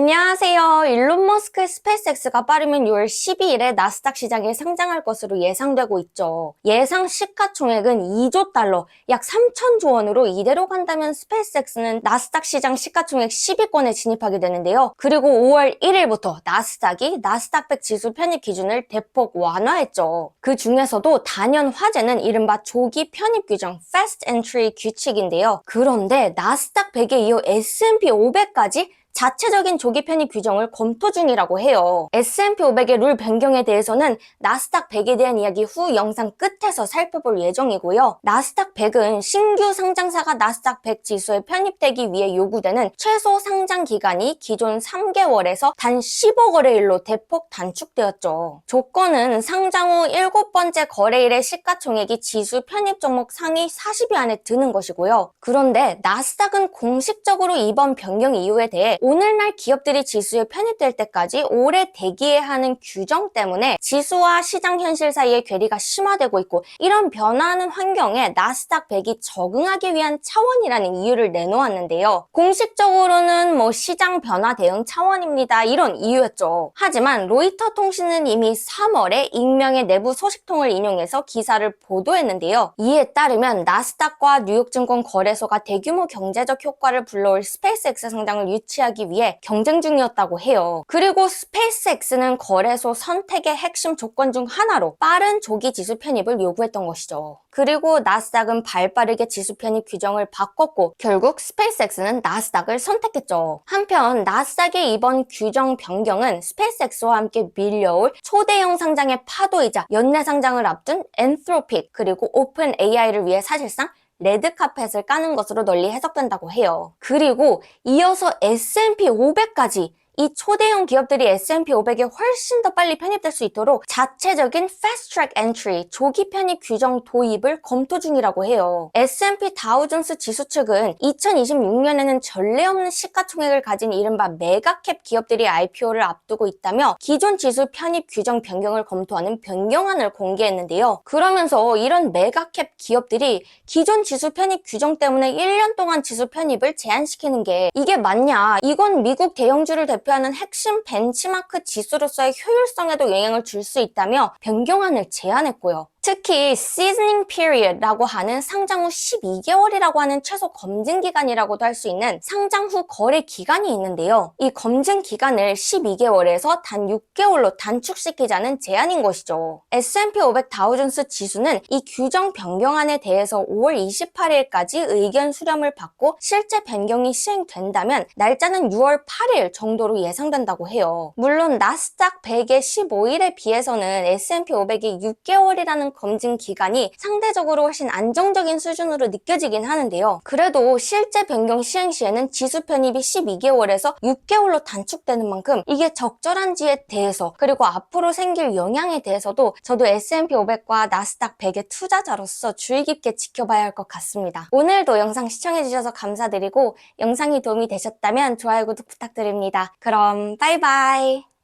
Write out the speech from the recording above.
안녕하세요. 일론 머스크의 스페이스X가 빠르면 6월 12일에 나스닥 시장에 상장할 것으로 예상되고 있죠. 예상 시가총액은 2조 달러, 약 3천조 원으로 이대로 간다면 스페이스X는 나스닥 시장 시가총액 10위권에 진입하게 되는데요. 그리고 5월 1일부터 나스닥이 나스닥 100 지수 편입 기준을 대폭 완화했죠. 그 중에서도 단연 화제는 이른바 조기 편입 규정 Fast Entry 규칙인데요. 그런데 나스닥 100에 이어 S&P 500까지 자체적인 조기 편입 규정을 검토 중이라고 해요. S&P 500의 룰 변경에 대해서는 나스닥 100에 대한 이야기 후 영상 끝에서 살펴볼 예정이고요. 나스닥 100은 신규 상장사가 나스닥 100 지수에 편입되기 위해 요구되는 최소 상장 기간이 기존 3개월에서 단 10억 거래일로 대폭 단축되었죠. 조건은 상장 후 7번째 거래일의 시가총액이 지수 편입 종목 상위 40위 안에 드는 것이고요. 그런데 나스닥은 공식적으로 이번 변경 이유에 대해 오늘날 기업들이 지수에 편입될 때까지 오래 대기해야 하는 규정 때문에 지수와 시장 현실 사이의 괴리가 심화되고 있고, 이런 변화하는 환경에 나스닥 100이 적응하기 위한 차원이라는 이유를 내놓았는데요. 공식적으로는 시장 변화 대응 차원입니다, 이런 이유였죠. 하지만 로이터 통신은 이미 3월에 익명의 내부 소식통을 인용해서 기사를 보도했는데요. 이에 따르면 나스닥과 뉴욕증권 거래소가 대규모 경제적 효과를 불러올 스페이스X 상장을 유치하기 위해 경쟁 중이었다고 해요. 그리고 스페이스X는 거래소 선택의 핵심 조건 중 하나로 빠른 조기 지수 편입을 요구했던 것이죠. 그리고 나스닥은 발빠르게 지수 편입 규정을 바꿨고 결국 스페이스X는 나스닥을 선택했죠. 한편 나스닥의 이번 규정 변경은 스페이스X와 함께 밀려올 초대형 상장의 파도이자 연내 상장을 앞둔 엔트로픽 그리고 오픈 AI를 위해 사실상 레드카펫을 까는 것으로 널리 해석된다고 해요. 그리고 이어서 S&P 500까지 이 초대형 기업들이 S&P 500에 훨씬 더 빨리 편입될 수 있도록 자체적인 Fast Track Entry, 조기 편입 규정 도입을 검토 중이라고 해요. S&P 다우존스 지수 측은 2026년에는 전례 없는 시가총액을 가진 이른바 메가캡 기업들이 IPO를 앞두고 있다며 기존 지수 편입 규정 변경을 검토하는 변경안을 공개했는데요. 그러면서 이런 메가캡 기업들이 기존 지수 편입 규정 때문에 1년 동안 지수 편입을 제한시키는 게 이게 맞냐? 이건 미국 대형주를 대표하는 핵심 벤치마크 지수로서의 효율성에도 영향을 줄 수 있다며 변경안을 제안했고요. 특히 Seasoning Period라고 하는 상장 후 12개월이라고 하는 최소 검증 기간이라고도 할 수 있는 상장 후 거래 기간이 있는데요. 이 검증 기간을 12개월에서 단 6개월로 단축시키자는 제안인 것이죠. S&P 500 다우존스 지수는 이 규정 변경안에 대해서 5월 28일까지 의견 수렴을 받고 실제 변경이 시행된다면 날짜는 6월 8일 정도로 예상된다고 해요. 물론 나스닥 100의 15일에 비해서는 S&P 500이 6개월이라는 검증 기간이 상대적으로 훨씬 안정적인 수준으로 느껴지긴 하는데요. 그래도 실제 변경 시행 시에는 지수 편입이 12개월에서 6개월로 단축되는 만큼 이게 적절한지에 대해서 그리고 앞으로 생길 영향에 대해서도 저도 S&P 500과 나스닥 100의 투자자로서 주의 깊게 지켜봐야 할 것 같습니다. 오늘도 영상 시청해주셔서 감사드리고 영상이 도움이 되셨다면 좋아요, 구독 부탁드립니다. 그럼 바이바이!